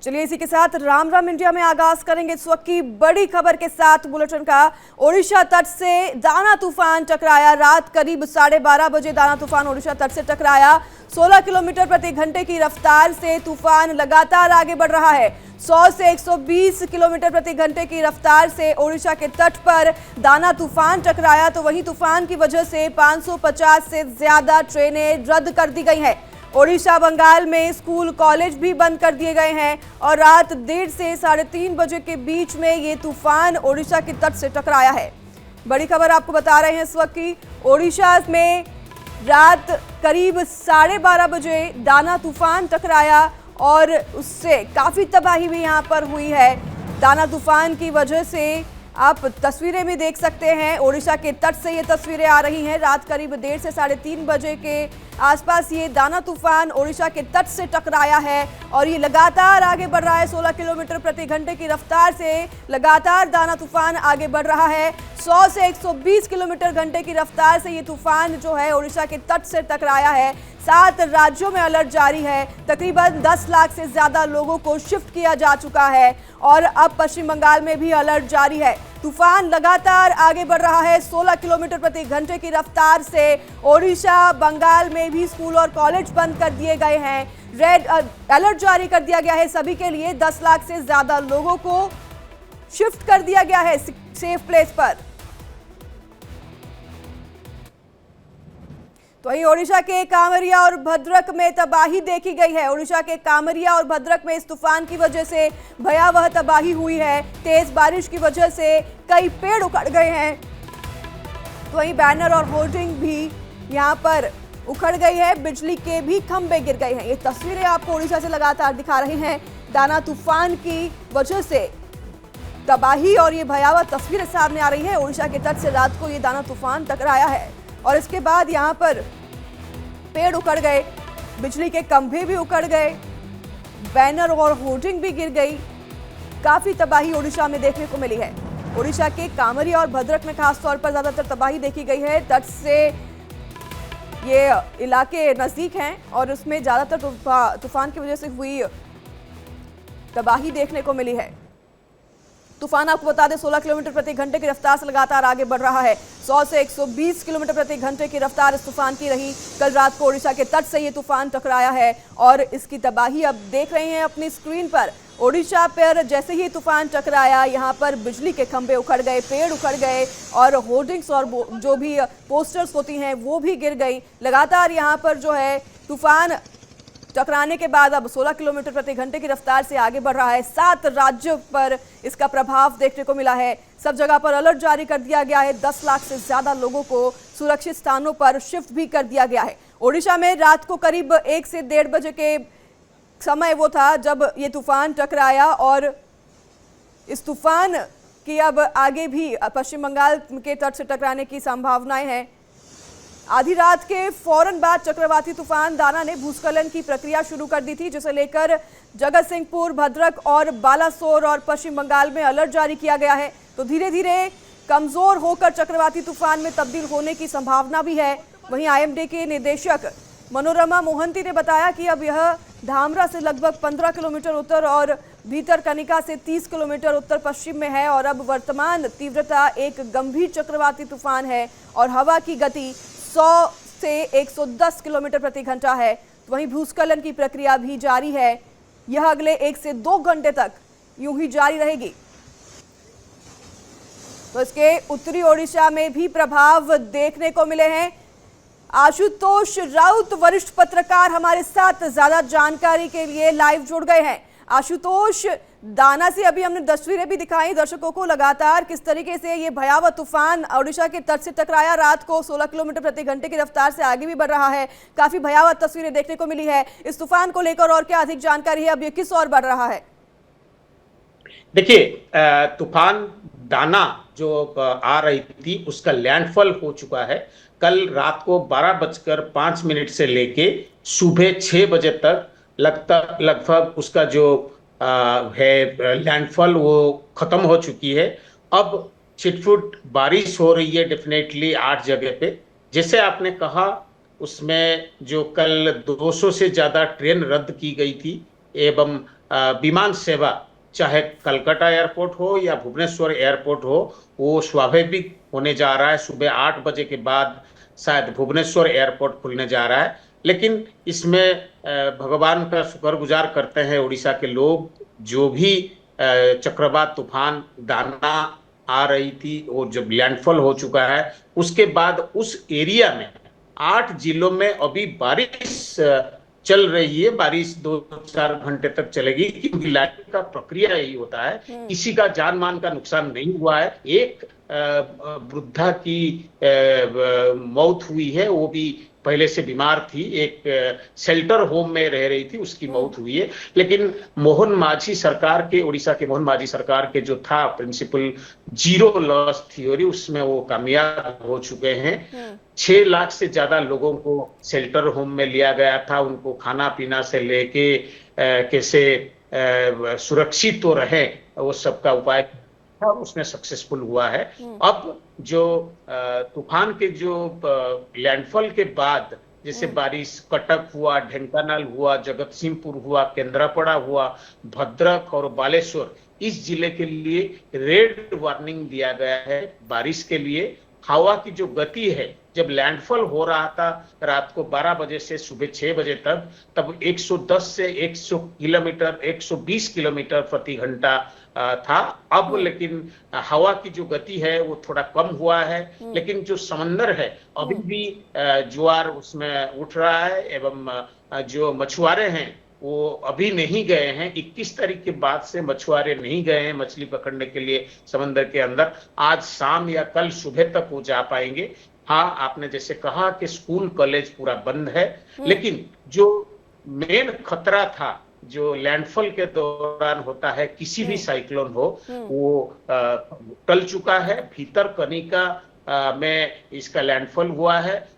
चलिए इसी के साथ राम राम इंडिया में आगाज करेंगे इस वक्त की बड़ी खबर के साथ बुलेटिन का। ओडिशा तट से दाना तूफान टकराया। रात करीब 12:30 बजे दाना तूफान ओडिशा तट से टकराया। 16 किलोमीटर प्रति घंटे की रफ्तार से तूफान लगातार आगे बढ़ रहा है। 100 से 120 किलोमीटर प्रति घंटे की रफ्तार से ओडिशा के तट पर दाना तूफान टकराया। तो वहीं तूफान की वजह से 550 से ज्यादा ट्रेनें रद्द कर दी गई हैं। ओडिशा बंगाल में स्कूल कॉलेज भी बंद कर दिए गए हैं और रात 1:30 से 3:30 बजे के बीच में ये तूफान ओडिशा के तट से टकराया है। बड़ी खबर आपको बता रहे हैं इस वक्त की। ओडिशा में रात करीब 12:30 बजे दाना तूफान टकराया और उससे काफ़ी तबाही भी यहाँ पर हुई है। दाना तूफान की वजह से आप तस्वीरें भी देख सकते हैं। ओडिशा के तट से ये तस्वीरें आ रही हैं। रात करीब 1:30 से 3:30 बजे के आसपास ये दाना तूफान ओडिशा के तट से टकराया है और ये लगातार आगे बढ़ रहा है। 16 किलोमीटर प्रति घंटे की रफ्तार से लगातार दाना तूफान आगे बढ़ रहा है। 100 से 120 किलोमीटर घंटे की रफ्तार से ये तूफान जो है ओडिशा के तट से टकराया है। 7 राज्यों में अलर्ट जारी है। तकरीबन 10 लाख से ज्यादा लोगों को शिफ्ट किया जा चुका है और अब पश्चिम बंगाल में भी अलर्ट जारी है। तूफान लगातार आगे बढ़ रहा है। 16 किलोमीटर प्रति घंटे की रफ्तार से ओडिशा बंगाल में भी स्कूल और कॉलेज बंद कर दिए गए हैं। रेड अलर्ट जारी कर दिया गया है सभी के लिए। 10 लाख से ज्यादा लोगों को शिफ्ट कर दिया गया है सेफ प्लेस पर। तो वहीं ओडिशा के कामरिया और भद्रक में तबाही देखी गई है। ओडिशा के कामरिया और भद्रक में इस तूफान की वजह से भयावह तबाही हुई है। तेज बारिश की वजह से कई पेड़ उखड़ गए हैं। तो वहीं बैनर और होर्डिंग भी यहां पर उखड़ गई है। बिजली के भी खंभे गिर गए हैं। ये तस्वीरें आपको ओडिशा से लगातार दिखा रही हैं। दाना तूफान की वजह से तबाही और ये भयावह तस्वीरें सामने आ रही है। ओडिशा के तट से रात को ये दाना तूफान टकराया है और इसके बाद यहाँ पर पेड़ उखड़ गए, बिजली के खंभे भी उखड़ गए, बैनर और होर्डिंग भी गिर गई। काफी तबाही ओडिशा में देखने को मिली है। ओडिशा के कामरिया और भद्रक में खासतौर पर ज्यादातर तबाही देखी गई है। तट से ये इलाके नजदीक हैं और उसमें ज्यादातर तूफान की वजह से हुई तबाही देखने को मिली है। तूफान आपको बता दें 16 किलोमीटर प्रति घंटे की रफ्तार से लगातार आगे बढ़ रहा है। 100 से 120 किलोमीटर प्रति घंटे की रफ्तार इस तूफान की रही। कल रात को ओडिशा के तट से ये तूफान टकराया है और इसकी तबाही अब देख रहे हैं अपनी स्क्रीन पर। ओडिशा पर जैसे ही तूफान टकराया यहाँ पर बिजली के खंभे उखड़ गए, पेड़ उखड़ गए और होर्डिंग्स और जो भी पोस्टर्स होती हैं वो भी गिर गई। लगातार यहाँ पर जो है तूफान टकराने के बाद अब 16 किलोमीटर प्रति घंटे की रफ्तार से आगे बढ़ रहा है। 7 राज्यों पर इसका प्रभाव देखने को मिला है। सब जगह पर अलर्ट जारी कर दिया गया है। 10 लाख से ज्यादा लोगों को सुरक्षित स्थानों पर शिफ्ट भी कर दिया गया है। ओडिशा में रात को करीब 1 से 1:30 बजे के समय वो था जब ये तूफान टकराया और इस तूफान की अब आगे भी पश्चिम बंगाल के तट से टकराने की संभावनाएं हैं। आधी रात के फौरन बाद चक्रवाती तूफान दाना ने भूस्खलन की प्रक्रिया शुरू कर दी थी, जिसे लेकर जगत सिंहपुर, भद्रक और बालासोर और पश्चिम बंगाल में अलर्ट जारी किया गया है। तो धीरे धीरे कमजोर होकर चक्रवाती तूफान में तब्दील होने की संभावना भी है। वहीं आईएमडी के निदेशक मनोरमा मोहंती ने बताया कि अब यह धामरा से लगभग 15 किलोमीटर उत्तर और भीतरकनिका से 30 किलोमीटर उत्तर पश्चिम में है और अब वर्तमान तीव्रता एक गंभीर चक्रवाती तूफान है और हवा की गति 100 से 110 किलोमीटर प्रति घंटा है। तो वहीं भूस्खलन की प्रक्रिया भी जारी है। यह अगले 1 से 2 घंटे तक यूं ही जारी रहेगी। तो इसके उत्तरी ओडिशा में भी प्रभाव देखने को मिले हैं। आशुतोष राउत वरिष्ठ पत्रकार हमारे साथ ज्यादा जानकारी के लिए लाइव जुड़ गए हैं। आशुतोष, दाना से अभी हमने तस्वीरें भी दिखाई दर्शकों को लगातार किस तरीके से ये भयावह तूफान ओडिशा के तट से टकराया। रात को 16 किलोमीटर प्रति घंटे की रफ्तार से आगे भी बढ़ रहा है। काफी भयावह तस्वीरें देखने को मिली है। इस तूफान को लेकर और क्या अधिक जानकारी है, अब ये किस ओर बढ़ रहा है? देखिए, तूफान दाना जो आ रही थी उसका लैंडफॉल हो चुका है। कल रात को 12:05 से लेके सुबह 6 बजे तक लगभग उसका जो है लैंडफॉल वो खत्म हो चुकी है। अब छिटपुट बारिश हो रही है डेफिनेटली 8 जगह पे। जैसे आपने कहा उसमें जो कल 200 से ज्यादा ट्रेन रद्द की गई थी एवं विमान सेवा, चाहे कलकत्ता एयरपोर्ट हो या भुवनेश्वर एयरपोर्ट हो, वो स्वाभाविक होने जा रहा है। सुबह 8 बजे के बाद शायद भुवनेश्वर एयरपोर्ट खुलने जा रहा है। लेकिन इसमें भगवान का शुक्रगुजार करते हैं उड़ीसा के लोग, जो भी चक्रवात तूफान दाना आ रही थी वो जब लैंडफॉल हो चुका है, उसके बाद उस एरिया में 8 जिलों में अभी बारिश चल रही है। बारिश 2-4 घंटे तक चलेगी, क्योंकि लैंडिंग का प्रक्रिया यही होता है। किसी का जान माल का नुकसान नहीं हुआ है। एक वृद्धा की मौत हुई है, वो भी पहले से बीमार थी, एक शेल्टर होम में रह रही थी, उसकी मौत हुई है। लेकिन मोहन माझी सरकार के, उड़ीसा के मोहन माझी सरकार के जो था प्रिंसिपल जीरो लॉस थ्योरी, उसमें वो कामयाब हो चुके हैं। 6 लाख से ज्यादा लोगों को शेल्टर होम में लिया गया था। उनको खाना पीना से लेके कैसे सुरक्षित तो रहे, वो सबका उपाय और उसमें सक्सेसफुल हुआ है। अब जो तूफान के जो लैंडफॉल के बाद जैसे बारिश कटक हुआ, ढेंकानाल हुआ, जगत सिंहपुर हुआ, केंद्रापड़ा हुआ, भद्रक और बालेश्वर, इस जिले के लिए रेड वार्निंग दिया गया है बारिश के लिए। हवा की जो गति है, जब लैंडफॉल हो रहा था रात को 12 बजे से सुबह 6 बजे तक, तब 110 से 100 किलोमीटर 120 किलोमीटर प्रति घंटा था। अब लेकिन हवा की जो गति है वो थोड़ा कम हुआ है, लेकिन जो समंदर है अभी भी ज्वार उसमें उठ रहा है, एवं जो मछुआरे हैं वो अभी नहीं गए हैं। 21 तारीख के बाद से मछुआरे नहीं गए हैं मछली पकड़ने के लिए समंदर के अंदर। आज शाम या कल सुबह तक वो जा पाएंगे। हाँ, आपने जैसे कहा कि स्कूल कॉलेज पूरा बंद है, लेकिन जो मेन खतरा था जो लैंडफॉल के दौरान होता है, किसी भी साइक्लोन हो, वो टल चुका है। भीतर कनिका में इसका लैंडफॉल हुआ है।